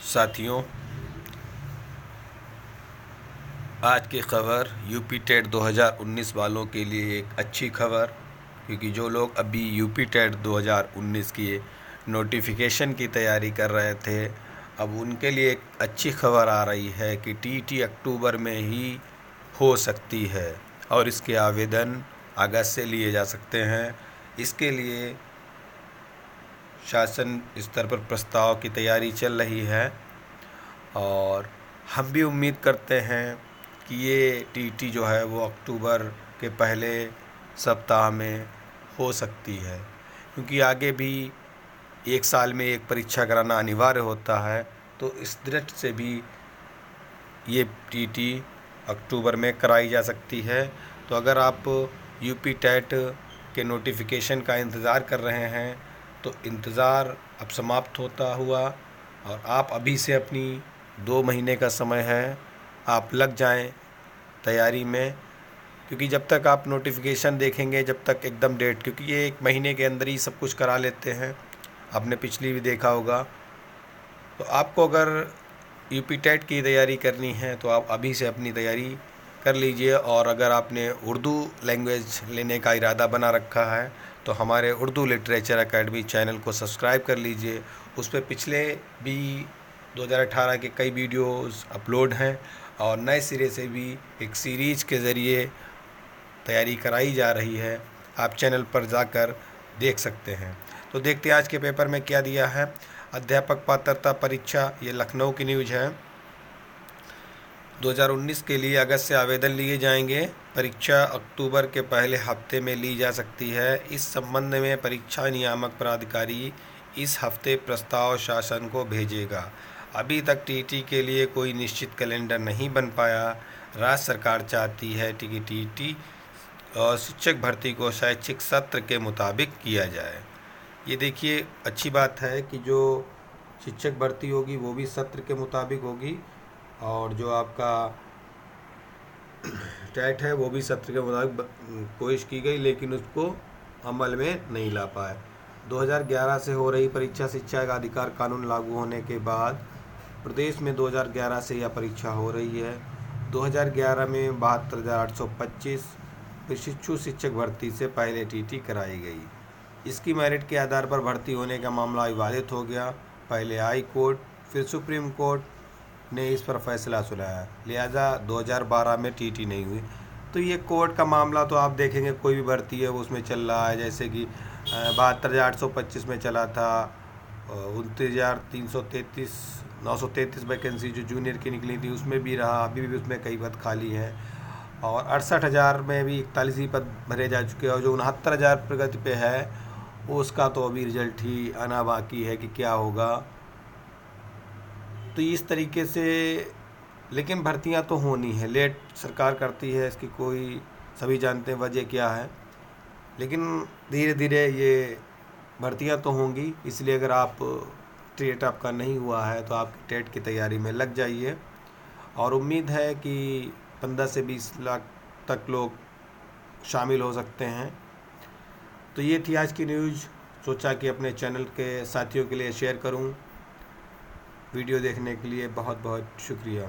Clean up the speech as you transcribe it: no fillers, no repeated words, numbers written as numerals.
साथियों, आज की खबर यूपी टेट 2019 वालों के लिए एक अच्छी खबर, क्योंकि जो लोग अभी यूपी टेट 2019 की नोटिफिकेशन की तैयारी कर रहे थे, अब उनके लिए एक अच्छी खबर आ रही है कि टीटी अक्टूबर में ही हो सकती है और इसके आवेदन अगस्त से लिए जा सकते हैं। इसके लिए शासन स्तर पर प्रस्ताव की तैयारी चल रही है और हम भी उम्मीद करते हैं कि ये टीटी जो है वो अक्टूबर के पहले सप्ताह में हो सकती है, क्योंकि आगे भी एक साल में एक परीक्षा कराना अनिवार्य होता है। तो इस दृष्टि से भी ये टीटी अक्टूबर में कराई जा सकती है। तो अगर आप यूपी टेट के नोटिफिकेशन का इंतज़ार कर रहे हैं तो इंतज़ार अब समाप्त होता हुआ और आप अभी से अपनी 2 महीने का समय है, आप लग जाएं तैयारी में, क्योंकि जब तक आप नोटिफिकेशन देखेंगे, जब तक एकदम डेट, क्योंकि ये 1 महीने के अंदर ही सब कुछ करा लेते हैं, आपने पिछली भी देखा होगा। तो आपको अगर यूपी टेट की तैयारी करनी है तो आप अभी से अपनी तैयारी कर लीजिए। और अगर आपने उर्दू लैंग्वेज लेने का इरादा बना रखा है तो हमारे उर्दू लिटरेचर एकेडमी चैनल को सब्सक्राइब कर लीजिए। उस पर पिछले भी 2018 के कई वीडियोस अपलोड हैं और नए सिरे से भी एक सीरीज़ के ज़रिए तैयारी कराई जा रही है, आप चैनल पर जाकर देख सकते हैं। तो देखते हैं आज के पेपर में क्या दिया है। अध्यापक पात्रता परीक्षा, ये लखनऊ की न्यूज़ है। 2019 के लिए अगस्त से आवेदन लिए जाएंगे। परीक्षा अक्टूबर के पहले हफ्ते में ली जा सकती है। इस संबंध में परीक्षा नियामक प्राधिकारी इस हफ्ते प्रस्ताव शासन को भेजेगा। अभी तक टीटी के लिए कोई निश्चित कैलेंडर नहीं बन पाया। राज्य सरकार चाहती है कि टीटी और शिक्षक भर्ती को शैक्षिक सत्र के मुताबिक किया जाए। ये देखिए, अच्छी बात है कि जो शिक्षक भर्ती होगी वो भी सत्र के मुताबिक होगी और जो आपका टेट है वो भी सत्र के मुताबिक कोशिश की गई, लेकिन उसको अमल में नहीं ला पाए। 2011 से हो रही परीक्षा शिक्षा का अधिकार कानून लागू होने के बाद प्रदेश में 2011 से यह परीक्षा हो रही है। 2011 में 72,825 प्रशिक्षु शिक्षक भर्ती से पहले टीटी कराई गई। इसकी मेरिट के आधार पर भर्ती होने का मामला विवादित हो गया। पहले हाई कोर्ट, फिर सुप्रीम कोर्ट ने इस पर फैसला सुनाया, लिहाजा 2012 में टीटी नहीं हुई। तो ये कोर्ट का मामला तो आप देखेंगे कोई भी भर्ती है वो उसमें चल रहा है, जैसे कि 72,825 में चला था, 29,333 933 वैकेंसी जो जूनियर की निकली थी उसमें भी रहा, अभी भी उसमें कई पद खाली हैं और 68,000 में भी 41 ही पद भरे जा चुके हैं और जो 69,000 प्रगति पे है उसका तो अभी रिजल्ट ही आना बाकी है कि क्या होगा। तो इस तरीके से, लेकिन भर्तियां तो होनी है, लेट सरकार करती है, इसकी कोई सभी जानते हैं वजह क्या है, लेकिन धीरे धीरे ये भर्तियां तो होंगी। इसलिए अगर आप टेट आपका नहीं हुआ है तो आप टेट की तैयारी में लग जाइए और उम्मीद है कि 15 से 20 लाख तक लोग शामिल हो सकते हैं। तो ये थी आज की न्यूज़, सोचा कि अपने चैनल के साथियों के लिए शेयर करूं। वीडियो देखने के लिए बहुत बहुत शुक्रिया।